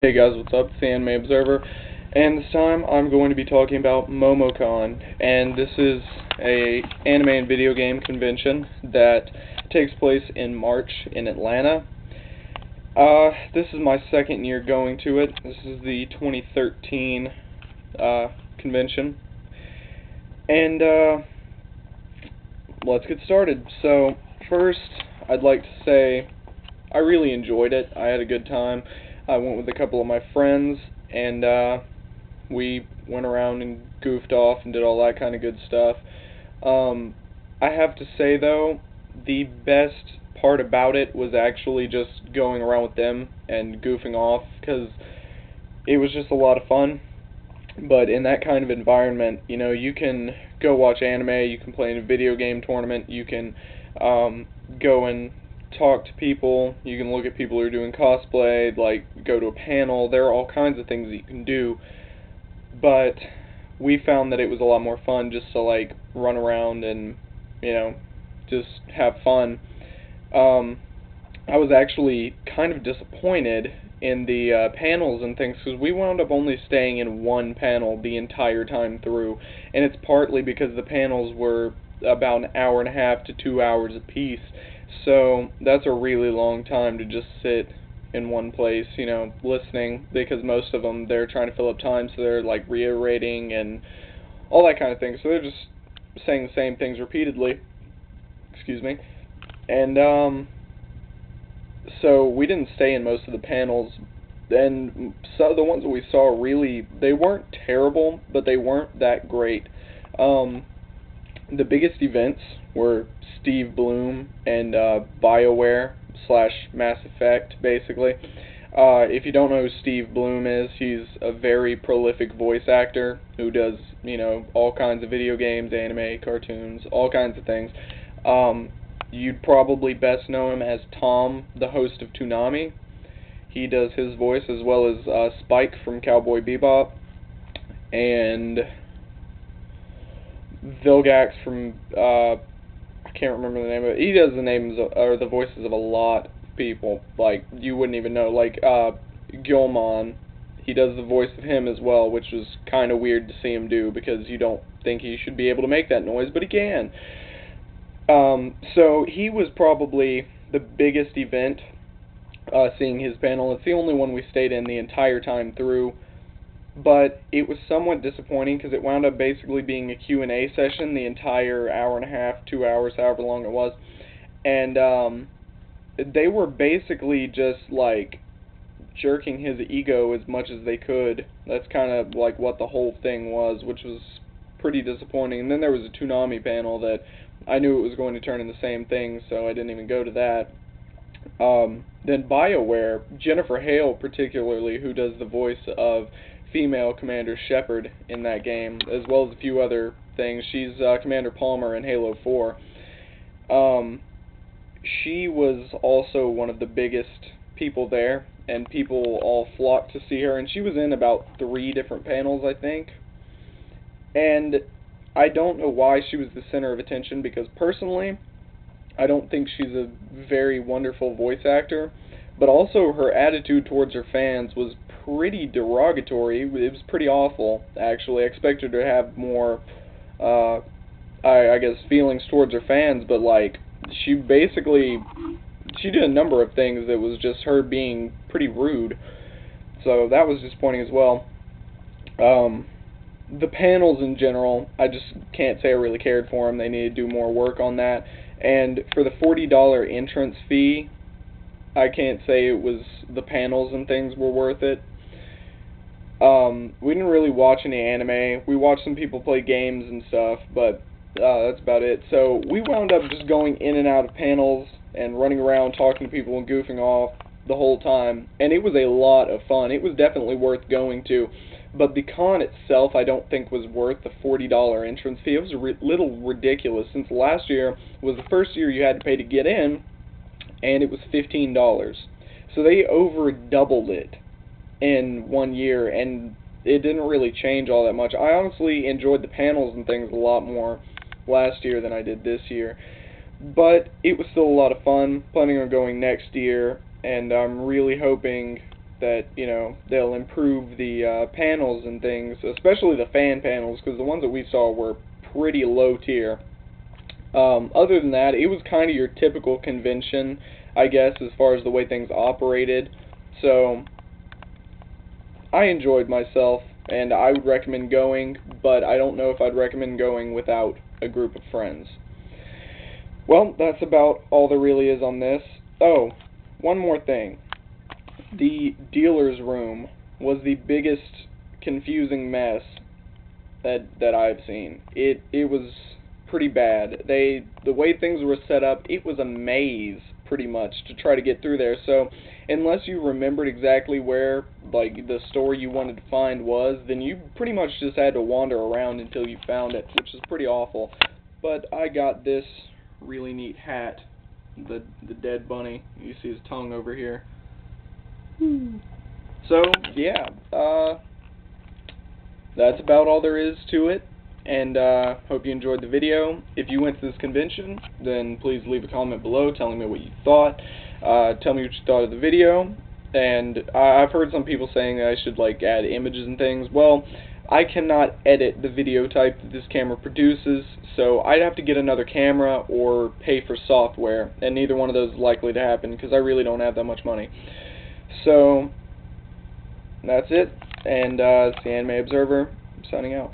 Hey guys, what's up? It's the Anime Observer, and this time I'm going to be talking about MomoCon, and this is a anime and video game convention that takes place in March in Atlanta. This is my second year going to it. This is the 2013 convention, and let's get started. So first, I'd like to say I really enjoyed it. I had a good time. I went with a couple of my friends, and we went around and goofed off and did all that kind of good stuff. I have to say, though, the best part about it was actually just going around with them and goofing off, because it was just a lot of fun. But in that kind of environment, you can go watch anime, you can play in a video game tournament, you can go and talk to people, you can look at people who are doing cosplay, like go to a panel. There are all kinds of things that you can do, but we found that it was a lot more fun just to like run around and just have fun. I was actually kind of disappointed in the panels and things, because we wound up only staying in one panel the entire time through, and it's partly because the panels were about an hour and a half to 2 hours apiece. So that's a really long time to just sit in one place, listening, because most of them, they're trying to fill up time, so they're like reiterating and all that kind of thing. So they're just saying the same things repeatedly. Excuse me. And so we didn't stay in most of the panels. And so the ones that we saw, really, they weren't terrible, but they weren't that great. The biggest events were Steve Bloom and BioWare slash Mass Effect, basically. If you don't know who Steve Bloom is, he's a very prolific voice actor who does, all kinds of video games, anime, cartoons, all kinds of things. You'd probably best know him as Tom, the host of Toonami. He does his voice, as well as Spike from Cowboy Bebop, and Vilgax from, I can't remember the name of it. He does the names or the voices of a lot of people, like, you wouldn't even know, like, Gilmon. He does the voice of him as well, which was kind of weird to see him do, because you don't think he should be able to make that noise, but he can. So he was probably the biggest event, seeing his panel. It's the only one we stayed in the entire time through, but it was somewhat disappointing because it wound up basically being a Q&A session the entire hour and a half, 2 hours, however long it was, and they were basically just like jerking his ego as much as they could. That's kind of like what the whole thing was, which was pretty disappointing. And then there was a Toonami panel that I knew it was going to turn into the same thing, so I didn't even go to that. Then BioWare, Jennifer Hale particularly, who does the voice of female Commander Shepard in that game, as well as a few other things. She's Commander Palmer in Halo 4. She was also one of the biggest people there, and people all flocked to see her, and she was in about 3 different panels, I think. And I don't know why she was the center of attention, because personally, I don't think she's a very wonderful voice actor, but also her attitude towards her fans was pretty derogatory. It was pretty awful, actually. I expected her to have more, I guess, feelings towards her fans, but, like, she did a number of things that was just her being pretty rude, so that was disappointing as well. The panels in general, I just can't say I really cared for them. They need to do more work on that. And for the $40 entrance fee, I can't say it was the panels and things were worth it. We didn't really watch any anime. We watched some people play games and stuff, but that's about it. So we wound up just going in and out of panels and running around talking to people and goofing off the whole time. And it was a lot of fun. It was definitely worth going to. But the con itself, I don't think, was worth the $40 entrance fee. It was a little ridiculous, since last year was the first year you had to pay to get in, and it was $15. So they over doubled it in 1 year, and it didn't really change all that much. I honestly enjoyed the panels and things a lot more last year than I did this year. But it was still a lot of fun. Planning on going next year, and I'm really hoping that, you know, they'll improve the panels and things, especially the fan panels, because the ones that we saw were pretty low tier. Other than that, it was kind of your typical convention, I guess, as far as the way things operated. So I enjoyed myself, and I would recommend going, but I don't know if I'd recommend going without a group of friends. Well, that's about all there really is on this. Oh, one more thing. The dealer's room was the biggest confusing mess that I've seen. It was pretty bad. The way things were set up, it was a maze pretty much to try to get through there. So unless you remembered exactly where like the store you wanted to find was, then you pretty much just had to wander around until you found it, which is pretty awful. But I got this really neat hat, the dead bunny. You see his tongue over here. So yeah, that's about all there is to it, and hope you enjoyed the video. If you went to this convention, then please leave a comment below telling me what you thought. Tell me what you thought of the video, and I've heard some people saying that I should like add images and things. Well, I cannot edit the video type that this camera produces, so I'd have to get another camera or pay for software, and neither one of those is likely to happen because I really don't have that much money. So that's it, and it's the Anime Observer signing out.